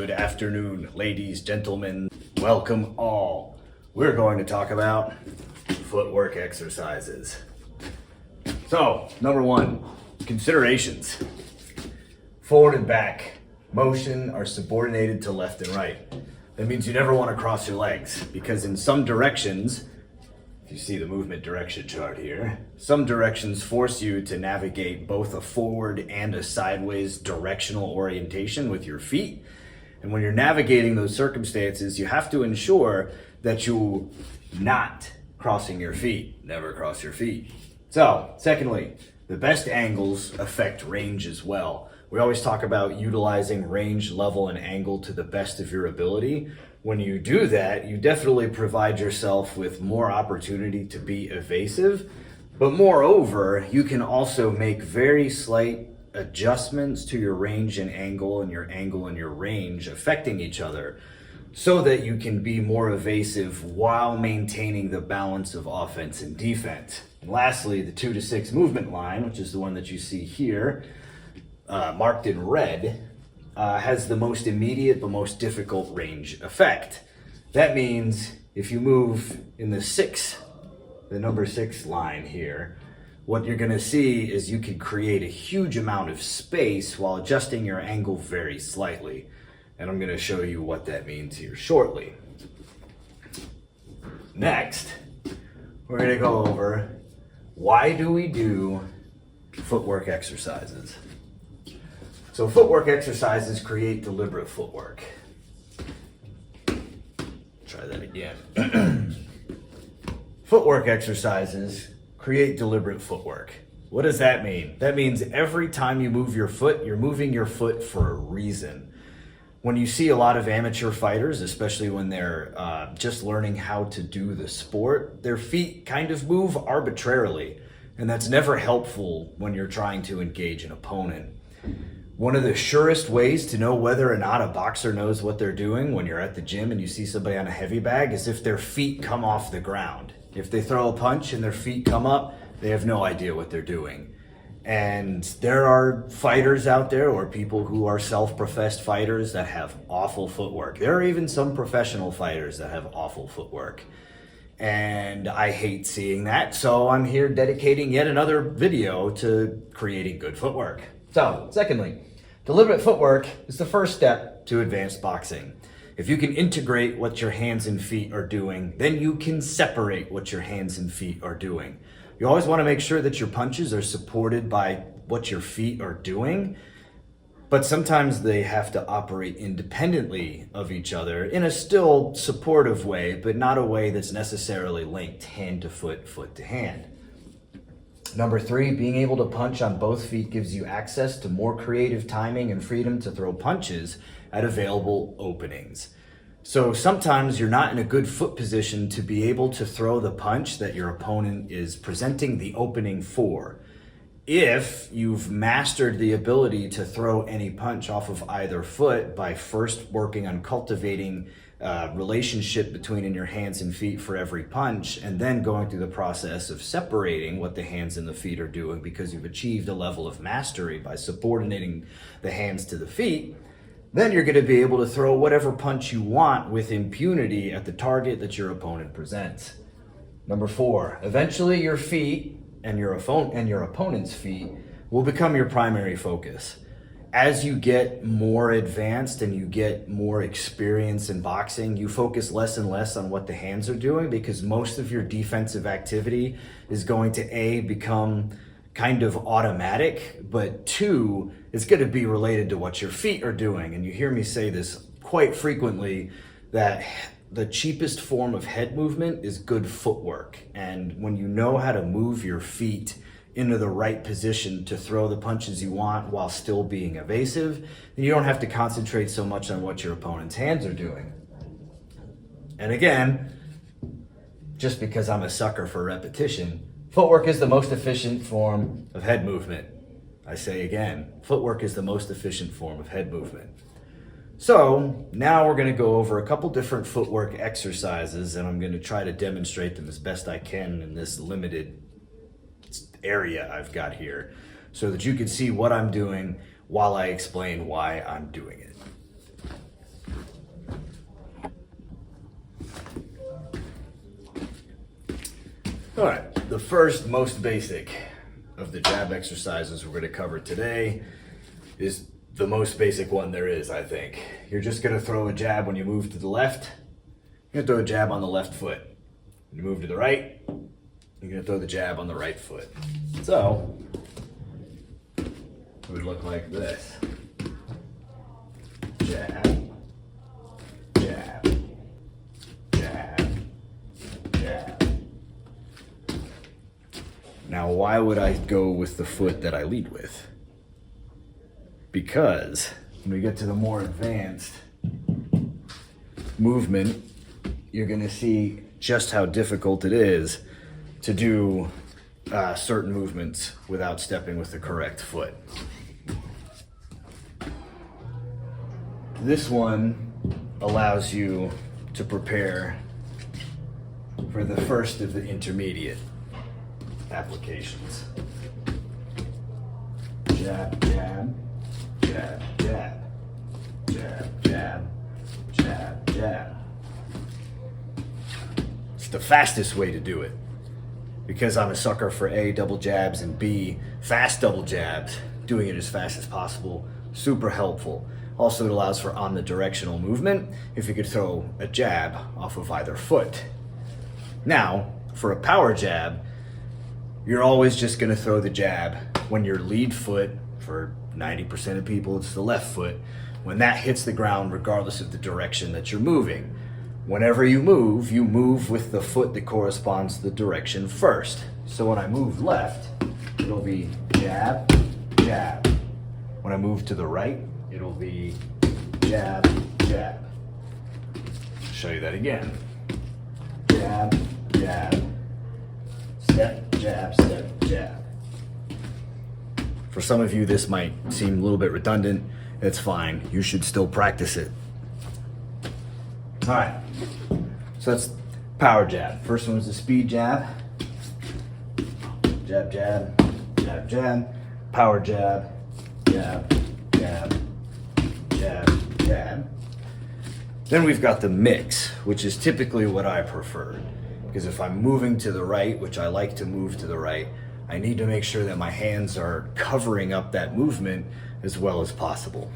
Good afternoon, ladies, gentlemen. Welcome all. We're going to talk about footwork exercises. So, number one, considerations. Forward and back motion are subordinated to left and right. That means you never want to cross your legs because in some directions, if you see the movement direction chart here, some directions force you to navigate both a forward and a sideways directional orientation with your feet. And when you're navigating those circumstances, you have to ensure that you're not crossing your feet. Never cross your feet. So, secondly, the best angles affect range as well. We always talk about utilizing range, level, and angle to the best of your ability. When you do that, you definitely provide yourself with more opportunity to be evasive, but moreover, you can also make very slight adjustments to your range and your range affecting each other so that you can be more evasive while maintaining the balance of offense and defense. And lastly, the 2 to 6 movement line, which is the one that you see here, marked in red, has the most immediate but most difficult range effect. That means if you move in the number 6 line here, what you're gonna see is you can create a huge amount of space while adjusting your angle very slightly. And I'm gonna show you what that means here shortly. Next, we're gonna go over why do we do footwork exercises. So footwork exercises create deliberate footwork. Try that again. Footwork exercises create deliberate footwork. What does that mean? That means every time you move your foot, you're moving your foot for a reason. When you see a lot of amateur fighters, especially when they're just learning how to do the sport, their feet kind of move arbitrarily. And that's never helpful when you're trying to engage an opponent. One of the surest ways to know whether or not a boxer knows what they're doing when you're at the gym and you see somebody on a heavy bag is if their feet come off the ground. If they throw a punch and their feet come up, they have no idea what they're doing. And there are fighters out there or people who are self-professed fighters that have awful footwork. There are even some professional fighters that have awful footwork. And I hate seeing that, so I'm here dedicating yet another video to creating good footwork. So, secondly, deliberate footwork is the first step to advanced boxing. If you can integrate what your hands and feet are doing, then you can separate what your hands and feet are doing. You always want to make sure that your punches are supported by what your feet are doing, but sometimes they have to operate independently of each other in a still supportive way, but not a way that's necessarily linked hand to foot, foot to hand. Number 3, being able to punch on both feet gives you access to more creative timing and freedom to throw punches at available openings. So sometimes you're not in a good foot position to be able to throw the punch that your opponent is presenting the opening for. If you've mastered the ability to throw any punch off of either foot by first working on cultivating relationship between in your hands and feet for every punch, and then going through the process of separating what the hands and the feet are doing because you've achieved a level of mastery by subordinating the hands to the feet, then you're going to be able to throw whatever punch you want with impunity at the target that your opponent presents. Number 4, eventually your feet and your opponent's feet will become your primary focus. As you get more advanced and you get more experience in boxing, you focus less and less on what the hands are doing because most of your defensive activity is going to become kind of automatic, but 2, it's going to be related to what your feet are doing. And you hear me say this quite frequently, that the cheapest form of head movement is good footwork. And when you know how to move your feet into the right position to throw the punches you want while still being evasive, then you don't have to concentrate so much on what your opponent's hands are doing. And again, just because I'm a sucker for repetition, footwork is the most efficient form of head movement. I say again, footwork is the most efficient form of head movement. So now we're going to go over a couple different footwork exercises, and I'm going to try to demonstrate them as best I can in this limited area I've got here so that you can see what I'm doing while I explain why I'm doing it. All right, the first most basic of the jab exercises we're going to cover today is the most basic one there is, I think. You're just going to throw a jab when you move to the left. You're going to throw a jab on the left foot. When you move to the right, you're going to throw the jab on the right foot. So, it would look like this. Jab, jab, jab, jab. Now, why would I go with the foot that I lead with? Because when we get to the more advanced movement, you're going to see just how difficult it is to do certain movements without stepping with the correct foot. This one allows you to prepare for the first of the intermediate applications. Jab, jab, jab, jab, jab, jab, jab, jab. It's the fastest way to do it because I'm a sucker for A, double jabs, and B, fast double jabs. Doing it as fast as possible, super helpful. Also, it allows for omnidirectional movement if you could throw a jab off of either foot. Now, for a power jab, you're always just going to throw the jab when your lead foot, for 90% of people, it's the left foot, when that hits the ground regardless of the direction that you're moving. Whenever you move with the foot that corresponds to the direction first. So when I move left, it'll be jab, jab. When I move to the right, it'll be jab, jab. Show you that again. Jab, jab. Step, jab, step, jab. For some of you, this might seem a little bit redundant. It's fine. You should still practice it. All right. So that's power jab. First one was the speed jab. Jab, jab, jab, jab. Power jab, jab, jab, jab, jab. Then we've got the mix, which is typically what I prefer. Because if I'm moving to the right, which I like to move to the right, I need to make sure that my hands are covering up that movement as well as possible.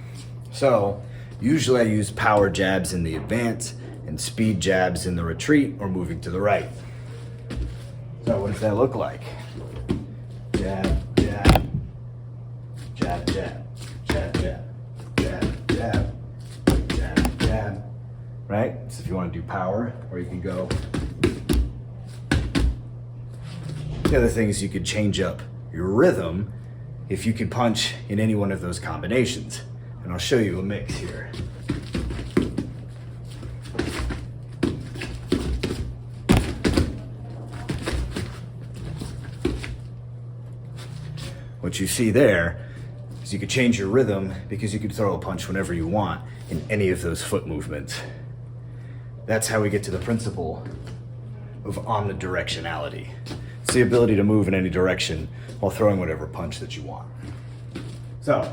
So usually I use power jabs in the advance and speed jabs in the retreat or moving to the right. So what does that look like? Jab, jab, jab, jab, jab, jab, jab, jab, jab, jab. Right? So if you want to do power, or you can go. The other thing is you could change up your rhythm if you can punch in any one of those combinations. And I'll show you a mix here. What you see there is you could change your rhythm because you could throw a punch whenever you want in any of those foot movements. That's how we get to the principle of omnidirectionality. It's the ability to move in any direction while throwing whatever punch that you want. So,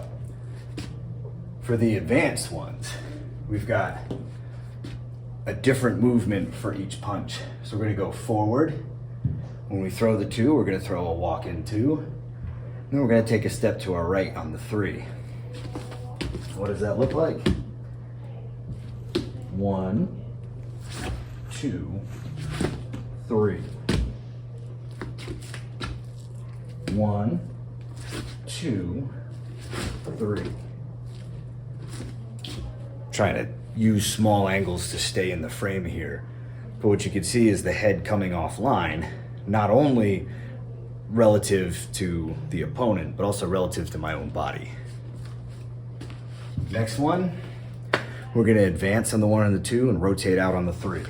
for the advanced ones, we've got a different movement for each punch. So we're going to go forward. When we throw the two, we're going to throw a walk in two. Then we're going to take a step to our right on the three. What does that look like? 1, 2, 3. 1, 2, 3. Trying to use small angles to stay in the frame here. But what you can see is the head coming offline, not only relative to the opponent, but also relative to my own body. Next one, we're going to advance on the 1 and the 2 and rotate out on the 3.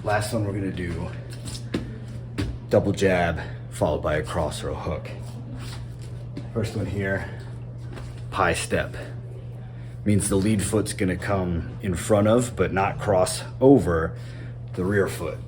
Last one we're going to do double jab followed by a cross or a hook. First one here, pie step. Means the lead foot's going to come in front of but not cross over the rear foot.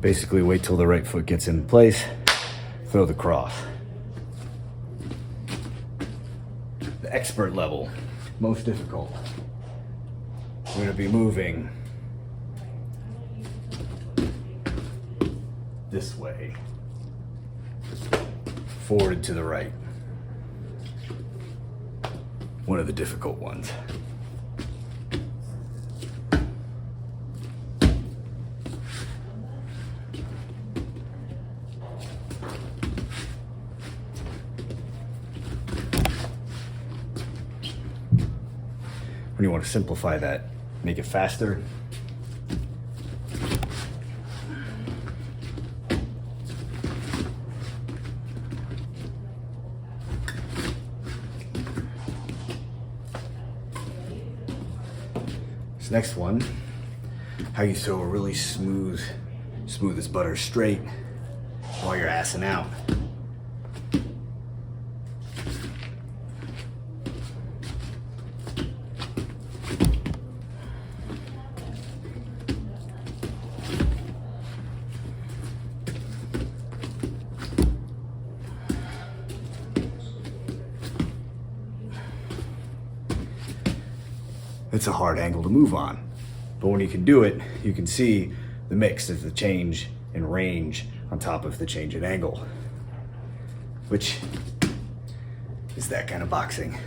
Basically wait till the right foot gets in place, throw the cross. The expert level, most difficult. We're gonna be moving this way, forward and to the right. One of the difficult ones. When you want to simplify that, make it faster. This next one, how you throw a really smooth as butter straight while you're assing out. It's a hard angle to move on, but when you can do it, you can see the mix of the change in range on top of the change in angle, which is that kind of boxing.